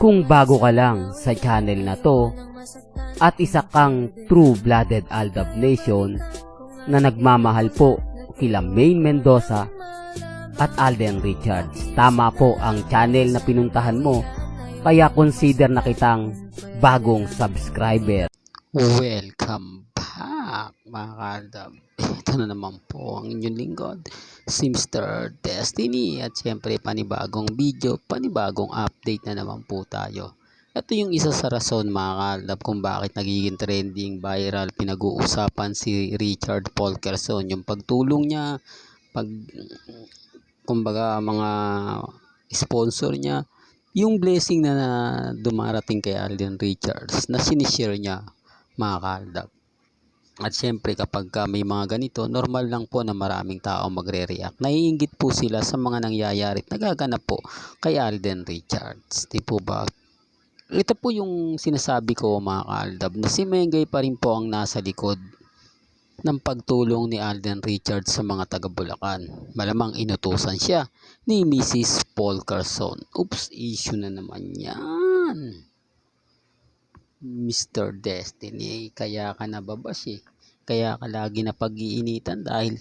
Kung bago ka lang sa channel na to at isa kang true-blooded Aldab Nation na nagmamahal po kila Maine Mendoza at Alden Richards, tama po ang channel na pinuntahan mo, kaya consider na kitang bagong subscriber. Welcome back mga kaaldab. Ito na naman po ang inyong lingkod, si Mr. Destiny, at syempre panibagong video, panibagong update na naman po tayo. Ito yung isa sa rason mga kaaldab kung bakit nagiging trending, viral, pinag-uusapan si Richard Polkerson, yung pagtulong niya, kumbaga mga sponsor niya, yung blessing na dumarating kay Alden Richards na sinishare niya mga kaaldab. At syempre kapag may mga ganito, normal lang po na maraming tao magre-react. Naiinggit po sila sa mga nangyayari at nagaganap po kay Alden Richards. Di po ba? Ito po yung sinasabi ko mga kaaldab, na si Mengay pa rin po ang nasa likod ng pagtulong ni Alden Richards sa mga taga Bulacan. Malamang inutusan siya ni Mrs. Polkerson. Oops, issue na naman yan. Mr. Destiny, kaya ka nababash eh. Kaya ka lagi na pag-iinitan dahil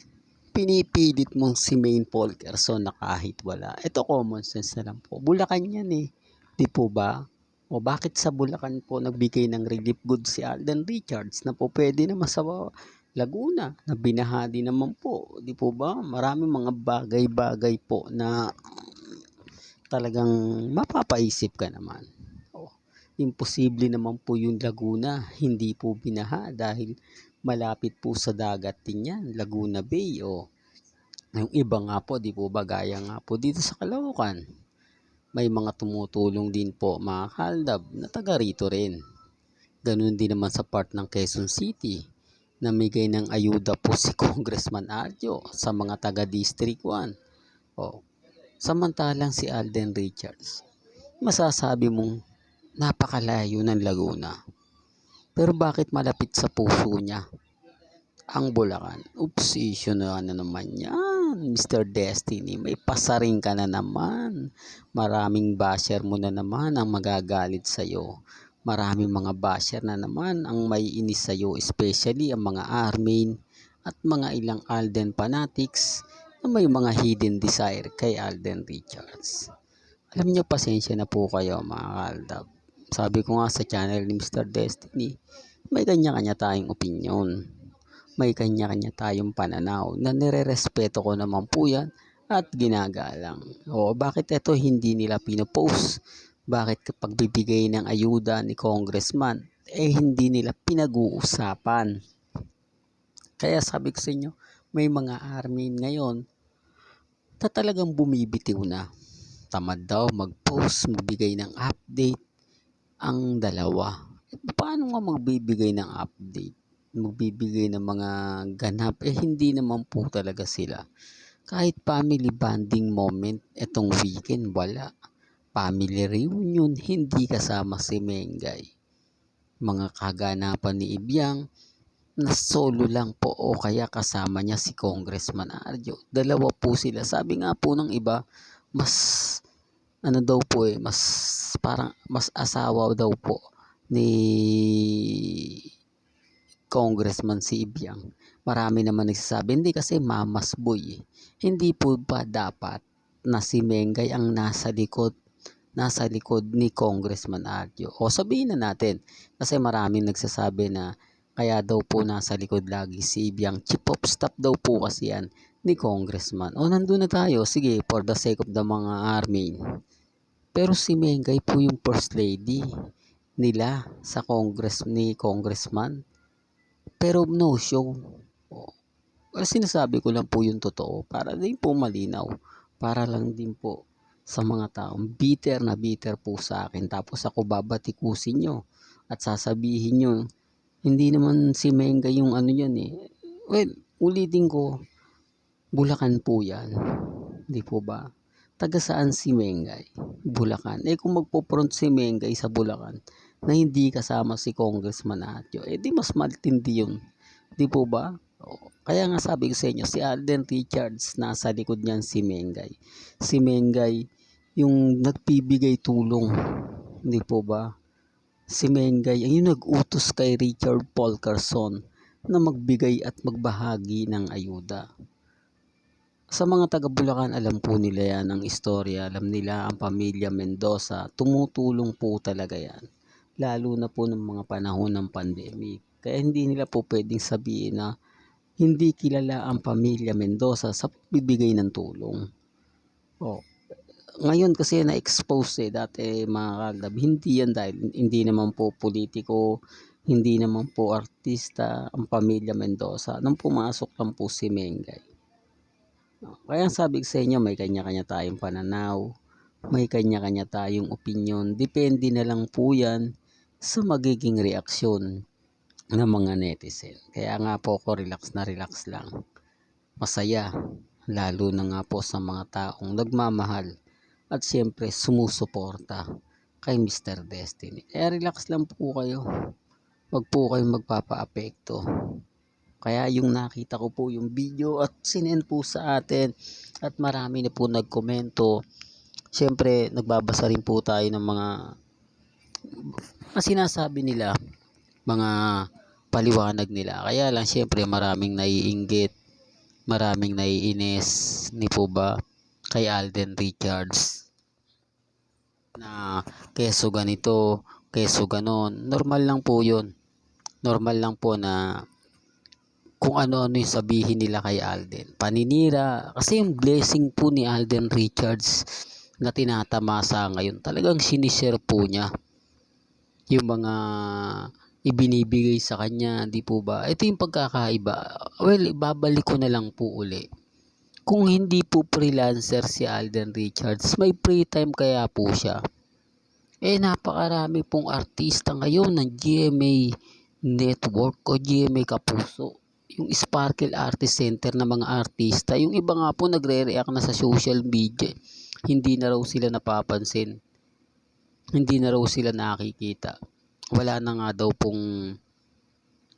pinipilit mong si Maine Polkerson na kahit wala. Ito common sense na lang po. Bulacan yan eh. Di po ba? O bakit sa Bulacan po nagbigay ng relief goods si Alden Richards na po pwede naman sa Laguna na binahadi naman po. Di po ba? Maraming mga bagay-bagay po na talagang mapapaisip ka naman. Imposible naman po yung Laguna hindi po binaha dahil malapit po sa dagat din yan, Laguna Bay. O yung iba nga po, di po ba, gaya nga po dito sa Caloocan, may mga tumutulong din po mga kaaldab na taga rito rin. Ganun din naman sa part ng Quezon City, namigay ng ayuda po si Congressman Arjo sa mga taga District 1. O samantalang si Alden Richards, masasabi mong napakalayo ng Laguna, pero bakit malapit sa puso niya ang Bulacan? Oops, issue na naman yan. Mr. Destiny, may pasaring ka na naman. Maraming basher mo na naman ang magagalit sa'yo. Maraming mga basher na naman ang may inis sa'yo, especially ang mga Armin at mga ilang Alden fanatics na may mga hidden desire kay Alden Richards. Alam niyo, pasensya na po kayo mga kaaldab. Sabi ko nga sa channel ni Mr. Destiny, may kanya-kanya tayong opinion. May kanya-kanya tayong pananaw na nire-respeto ko naman po yan at ginagalang. O bakit ito hindi nila pinopost? Bakit kapag bibigay ng ayuda ni Congressman, hindi nila pinag-uusapan? Kaya sabi ko sa inyo, may mga army ngayon na talagang bumibitiw na. Tamad daw mag-post, magbigay ng update ang dalawa. Paano nga magbibigay ng update? Magbibigay ng mga ganap? Hindi naman po talaga sila. Kahit family bonding moment, etong weekend, wala. Family reunion, hindi kasama si Mengay. Mga kaganapan ni Ibiang, na solo lang po o kaya kasama niya si Congressman Arjo. Dalawa po sila. Sabi nga po ng iba, mas daw po mas parang mas asawa daw po ni Congressman si Ibiang. Marami naman nagsasabi, hindi kasi mamas boy eh. Hindi po ba dapat na si Mengay ang nasa likod ni Congressman Arjo? O sabihin na natin, kasi maraming nagsasabi na kaya daw po nasa likod lagi si Ibiang, chief of staff daw po kasi yan ni Congressman. O nandun na tayo, sige, for the sake of the mga army. Pero si Mengay po yung first lady nila sa ni Congressman. Pero no show. Well, sinasabi ko lang po yung totoo para din po malinaw. Para lang din po sa mga taong bitter na bitter po sa akin. Tapos ako babatikusin nyo at sasabihin nyo, hindi naman si Mengay yung yan eh. Well, ulitin ko, Bulacan po yan. Di po ba? Taga saan si Mengay? Bulacan. Kung magpo-front si Mengay sa Bulacan na hindi kasama si Congressman Arjo, di mas matindi yun. Di po ba? Kaya nga sabi ko sa inyo, si Alden Richards nasa likod niyan si Mengay. Si Mengay yung nagbibigay tulong, hindi po ba? Si Mengay ang yung nag-utos kay Richard Paul Carson na magbigay at magbahagi ng ayuda. Sa mga taga Bulacan, alam po nila yan ang istorya, alam nila ang pamilya Mendoza, tumutulong po talaga yan. Lalo na po ng mga panahon ng pandemic. Kaya hindi nila po pwedeng sabihin na hindi kilala ang pamilya Mendoza sa pagbibigay ng tulong. Ngayon kasi na-expose dati mga kalab, hindi yan dahil hindi naman po politiko, hindi naman po artista ang pamilya Mendoza. Nang pumasok lang po si Mengay. Kaya sabi ko sa inyo, may kanya-kanya tayong pananaw, may kanya-kanya tayong opinion. Depende na lang po yan sa magiging reaksyon ng mga netizen. Kaya nga po ako relax na relax lang. Masaya, lalo na nga po sa mga taong nagmamahal at siyempre sumusuporta kay Mr. Destiny. Kaya relax lang po kayo. Wag po kayong magpapa-apekto. Kaya yung nakita ko po yung video at sinend po sa atin at marami na po nagkomento. Siyempre nagbabasa rin po tayo ng mga sinasabi nila, mga paliwanag nila. Kaya lang siyempre maraming naiinggit, maraming naiinis, ni po ba, kay Alden Richards. Na keso ganito, keso ganon. Normal lang po yun. Normal lang po na kung ano-ano yung sabihin nila kay Alden. Paninira. Kasi yung blessing po ni Alden Richards na tinatamasa ngayon, talagang sinishare po niya yung mga ibinibigay sa kanya, di po ba? Ito yung pagkakaiba. Well, ibabalik ko na lang po uli. Kung hindi po freelancer si Alden Richards, may free time kaya po siya. Napakarami pong artista ngayon ng GMA Network o GMA Kapuso. Yung Sparkle Artist Center na mga artista. Yung iba nga po nagre-react na sa social media. Hindi na raw sila napapansin. Hindi na raw sila nakikita. Wala na nga daw pong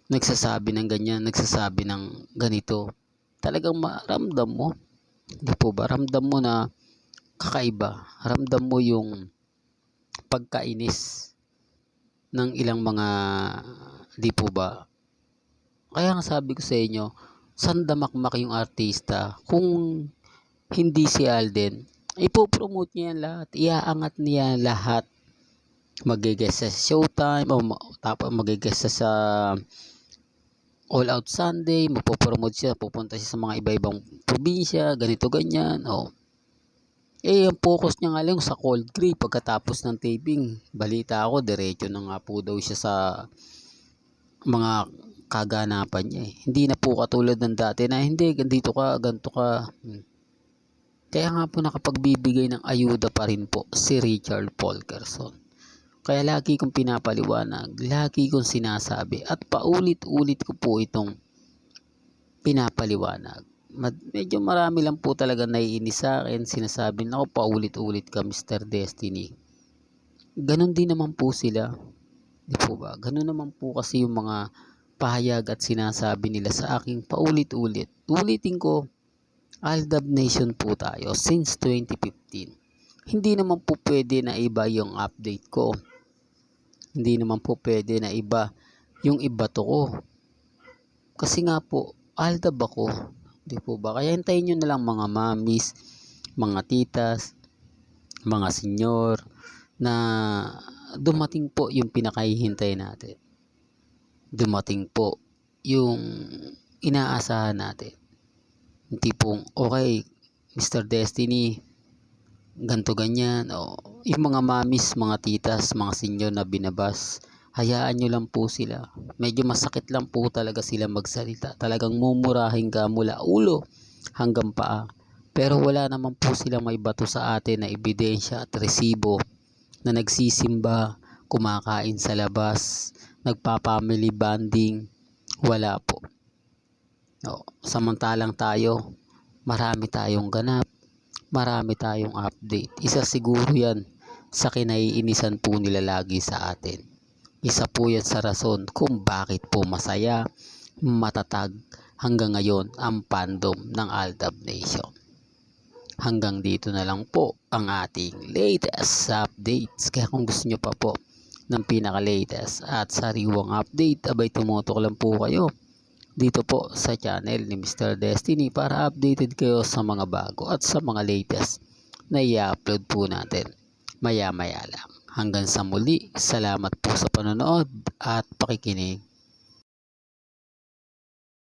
nagsasabi ng ganyan, nagsasabi ng ganito. Talagang maramdam mo. Di po ba? Ramdam mo na kakaiba. Ramdam mo yung pagkainis ng ilang mga, di po ba? Kaya nga sabi ko sa inyo, sandamakmak yung artista. Kung hindi si Alden, ipopromote niya yan lahat. Iaangat niya lahat. Mag-guest sa Showtime, o tapos mag-guest sa All Out Sunday, magpo-promote siya, pupunta siya sa mga iba-ibang probinsya, ganito ganyan. Ang focus niya nga lang sa Cold Grey pagkatapos ng taping. Balita ako, diretso na nga po daw siya sa mga kaganapan niya. Hindi na po katulad ng dati na hindi, ganito ka, ganito ka. Kaya nga po nakapagbibigay ng ayuda pa rin po si Richard Paul Carson. Kaya lagi kong pinapaliwanag, lagi kong sinasabi at paulit-ulit ko po itong pinapaliwanag. Medyo marami lang po talaga naiinis sa akin, sinasabi na ako paulit-ulit ka Mr. Destiny. Ganon din naman po sila. Di po ba? Ganon naman po kasi yung mga pahayag at sinasabi nila sa aking paulit-ulit. Ulitin ko, Aldab Nation po tayo since 2015. Hindi naman po pwede na iba yung update ko. Hindi naman po pwede na iba yung ibato ko. Kasi nga po, Aldab ako. Di po ba? Kaya hintayin nyo na lang mga mamis, mga titas, mga senyor na dumating po yung pinakahihintay natin. Dumating po yung inaasahan natin. Hindi pong, okay, Mr. Destiny, ganto ganyan. Yung mga mamis, mga titas, mga senyor na binabas, hayaan nyo lang po sila. Medyo masakit lang po talaga sila magsalita. Talagang mumurahin ka mula ulo hanggang paa. Pero wala naman po silang may bato sa atin na ebidensya at resibo na nagsisimba, kumakain sa labas, nagpa-family bonding. Wala po. Samantalang tayo, marami tayong ganap, marami tayong update. Isa siguro yan sa kinaiinisan po nila lagi sa atin. Isa po yan sa rason kung bakit po masaya, matatag hanggang ngayon ang fandom ng Aldab Nation. Hanggang dito na lang po ang ating latest updates. Kaya kung gusto nyo pa po ng pinaka-latest at sariwang update, abay tumutok lang po kayo dito po sa channel ni Mr. Destiny para updated kayo sa mga bago at sa mga latest na i-upload po natin maya maya lang. Hanggang sa muli, salamat po sa panonood at pakikinig.